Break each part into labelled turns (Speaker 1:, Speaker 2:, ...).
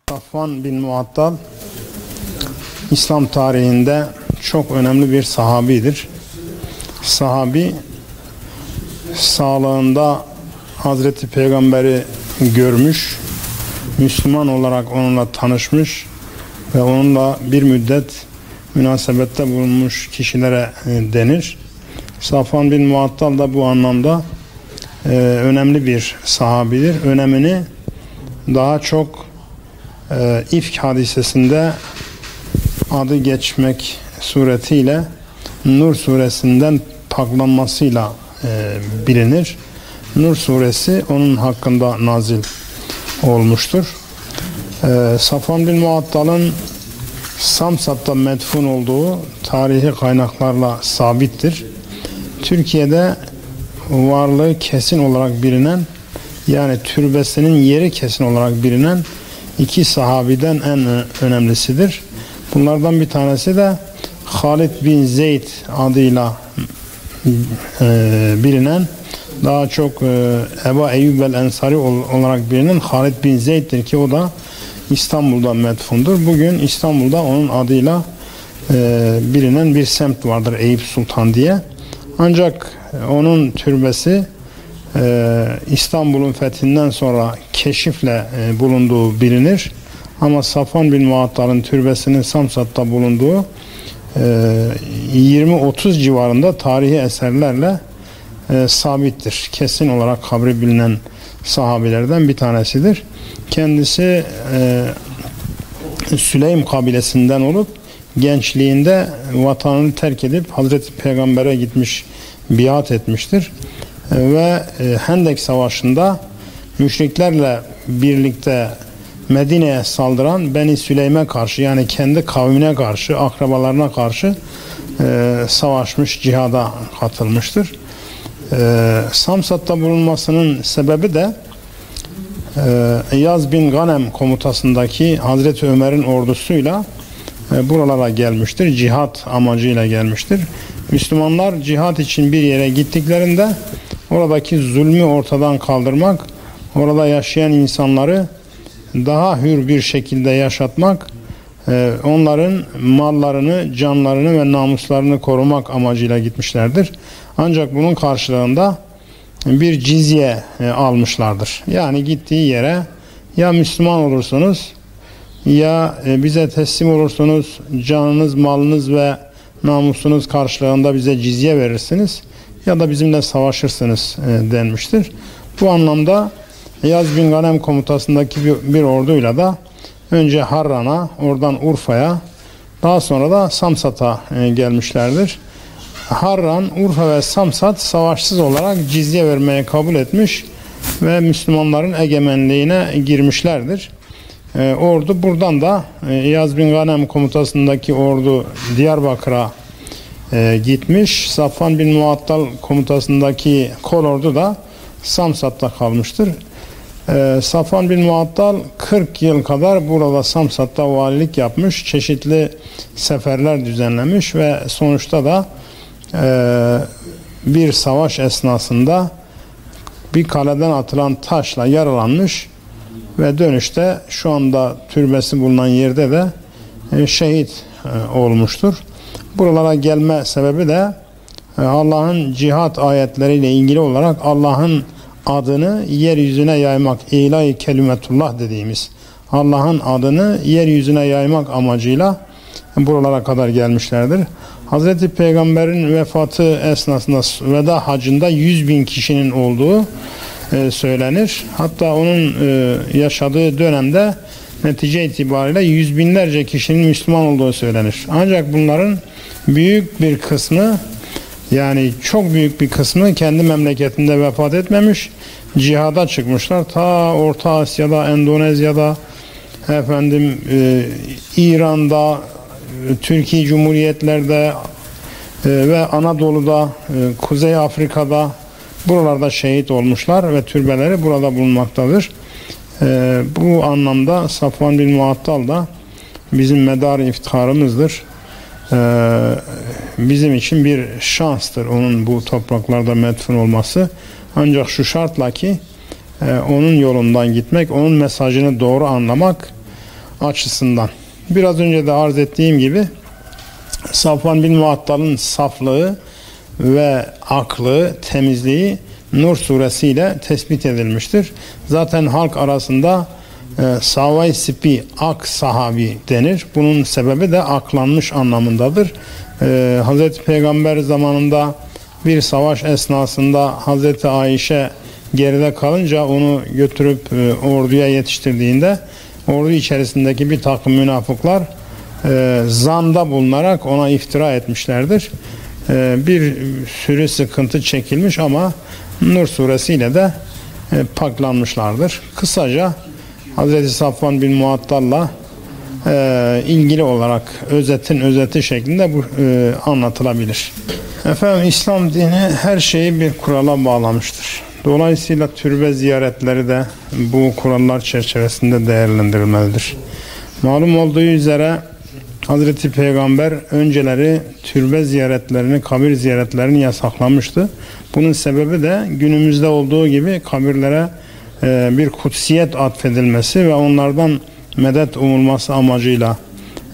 Speaker 1: Safvan bin Muattal İslam tarihinde çok önemli bir sahabidir. Sahabi sağlığında Hazreti Peygamber'i görmüş, Müslüman olarak onunla tanışmış ve onunla bir müddet münasebette bulunmuş kişilere denir. Safvan bin Muattal da bu anlamda önemli bir sahabidir. Önemini daha çok İfk hadisesinde adı geçmek suretiyle Nur suresinden paklanmasıyla bilinir. Nur suresi onun hakkında nazil olmuştur. Safvan bin Muattal'ın Samsat'ta medfun olduğu tarihi kaynaklarla sabittir. Türkiye'de varlığı kesin olarak bilinen, yani türbesinin yeri kesin olarak bilinen iki sahabiden en önemlisidir. Bunlardan bir tanesi de Halid bin Zeyd adıyla bilinen, daha çok Ebu Eyyub el-Ensari olarak bilinen Halid bin Zeyd'dir ki o da İstanbul'da medfundur. Bugün İstanbul'da onun adıyla bilinen bir semt vardır, Eyüp Sultan diye. Ancak onun türbesi İstanbul'un fethinden sonra keşifle bulunduğu bilinir. Ama Safvan bin Muattal'ın türbesinin Samsat'ta bulunduğu 20-30 civarında tarihi eserlerle sabittir. Kesin olarak kabri bilinen sahabilerden bir tanesidir. Kendisi Süleym kabilesinden olup gençliğinde vatanını terk edip Hazreti Peygamber'e gitmiş, biat etmiştir. Ve Hendek Savaşı'nda müşriklerle birlikte Medine'ye saldıran Beni Süleym'e karşı, yani kendi kavmine karşı, akrabalarına karşı savaşmış, cihada katılmıştır. Samsat'ta bulunmasının sebebi de İyaz bin Ganem komutasındaki Hazreti Ömer'in ordusuyla buralara gelmiştir. Cihat amacıyla gelmiştir. Müslümanlar cihat için bir yere gittiklerinde oradaki zulmü ortadan kaldırmak, orada yaşayan insanları daha hür bir şekilde yaşatmak, onların mallarını, canlarını ve namuslarını korumak amacıyla gitmişlerdir. Ancak bunun karşılığında bir cizye almışlardır. Yani gittiği yere ya Müslüman olursunuz, ya bize teslim olursunuz, canınız, malınız ve namusunuz karşılığında bize cizye verirsiniz, ya da bizimle savaşırsınız denmiştir. Bu anlamda İyaz bin Ganem komutasındaki bir orduyla da önce Harran'a, oradan Urfa'ya, daha sonra da Samsat'a gelmişlerdir. Harran, Urfa ve Samsat savaşsız olarak cizye vermeye kabul etmiş ve Müslümanların egemenliğine girmişlerdir. Ordu buradan da İyaz bin Ganem komutasındaki ordu Diyarbakır'a gitmiş. Safvan bin Muattal komutasındaki kolordu da Samsat'ta kalmıştır. Safvan bin Muattal 40 yıl kadar burada Samsat'ta valilik yapmış, çeşitli seferler düzenlemiş ve sonuçta da bir savaş esnasında bir kaleden atılan taşla yaralanmış ve dönüşte şu anda türbesi bulunan yerde de şehit olmuştur. Buralara gelme sebebi de Allah'ın cihat ayetleriyle ilgili olarak Allah'ın adını yeryüzüne yaymak, ilahi kelimetullah dediğimiz Allah'ın adını yeryüzüne yaymak amacıyla buralara kadar gelmişlerdir. Hazreti Peygamber'in vefatı esnasında veda hacında 100.000 kişinin olduğu söylenir. Hatta onun yaşadığı dönemde netice itibariyle yüz binlerce kişinin Müslüman olduğu söylenir. Ancak bunların büyük bir kısmı, yani çok büyük bir kısmı kendi memleketinde vefat etmemiş, cihada çıkmışlar. Ta Orta Asya'da, Endonezya'da, İran'da, Türkiye Cumhuriyetlerde ve Anadolu'da, Kuzey Afrika'da, buralarda şehit olmuşlar ve türbeleri burada bulunmaktadır. Bu anlamda Safvan bin Muattal da bizim medar iftiharımızdır. Bizim için bir şanstır onun bu topraklarda medfun olması. Ancak şu şartla ki onun yolundan gitmek, onun mesajını doğru anlamak, açısından. Biraz önce de arz ettiğim gibi Safvan bin Muattal'ın saflığı ve aklı, temizliği Nur suresiyle tespit edilmiştir. Zaten halk arasında Savay Sipi, ak sahabi denir. Bunun sebebi de aklanmış anlamındadır. Hazreti Peygamber zamanında bir savaş esnasında Hazreti Ayşe geride kalınca onu götürüp orduya yetiştirdiğinde ordu içerisindeki bir takım münafıklar zanda bulunarak ona iftira etmişlerdir. Bir sürü sıkıntı çekilmiş ama Nur suresiyle de paklanmışlardır. Kısaca Hazreti Safvan bin Muattal'la ilgili olarak özetin özeti şeklinde bu anlatılabilir. Efendim, İslam dini her şeyi bir kurala bağlamıştır. Dolayısıyla türbe ziyaretleri de bu kurallar çerçevesinde değerlendirilmelidir. Malum olduğu üzere Hazreti Peygamber önceleri türbe ziyaretlerini, kabir ziyaretlerini yasaklamıştı. Bunun sebebi de günümüzde olduğu gibi kabirlere bir kutsiyet atfedilmesi ve onlardan medet umulması amacıyla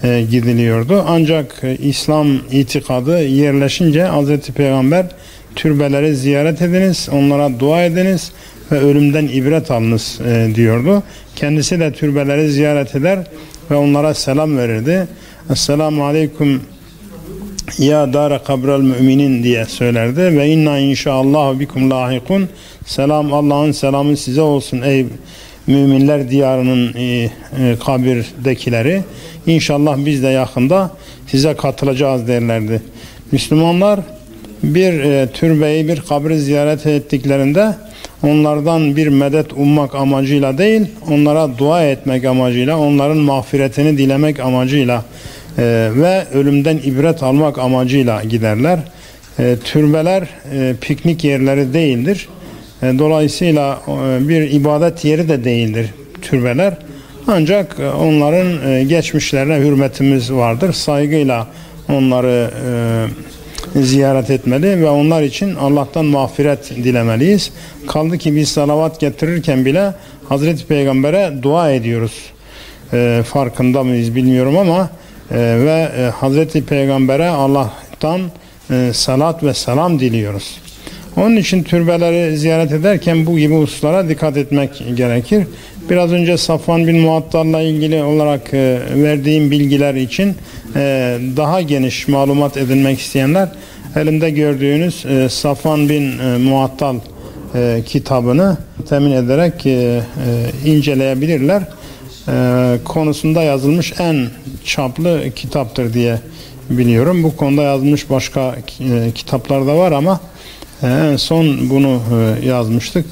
Speaker 1: gidiliyordu. Ancak İslam itikadı yerleşince Hazreti Peygamber türbeleri ziyaret ediniz, onlara dua ediniz ve ölümden ibret alınız diyordu. Kendisi de türbeleri ziyaret eder ve onlara selam verirdi. Esselamu aleyküm ya dara kabrel müminin diye söylerdi ve inna inşaallah bikum lahikun. Selam, Allah'ın selamı size olsun ey müminler diyarının kabirdekileri. İnşallah biz de yakında size katılacağız derlerdi. Müslümanlar bir türbeyi, bir kabri ziyaret ettiklerinde onlardan bir medet ummak amacıyla değil, onlara dua etmek amacıyla, onların mağfiretini dilemek amacıyla ve ölümden ibret almak amacıyla giderler. Türbeler piknik yerleri değildir. Dolayısıyla bir ibadet yeri de değildir türbeler. Ancak onların geçmişlerine hürmetimiz vardır. Saygıyla onları ziyaret etmeli ve onlar için Allah'tan mağfiret dilemeliyiz. Kaldı ki biz salavat getirirken bile Hazreti Peygamber'e dua ediyoruz. Farkında mıyız bilmiyorum ama ve Hazreti Peygamber'e Allah'tan salat ve selam diliyoruz. Onun için türbeleri ziyaret ederken bu gibi hususlara dikkat etmek gerekir. Biraz önce Safvan bin Muattal'la ilgili olarak verdiğim bilgiler için daha geniş malumat edinmek isteyenler elimde gördüğünüz Safvan bin Muattal kitabını temin ederek inceleyebilirler. Konusunda yazılmış en çaplı kitaptır diye biliyorum. Bu konuda yazılmış başka kitaplar da var ama en son bunu yazmıştık.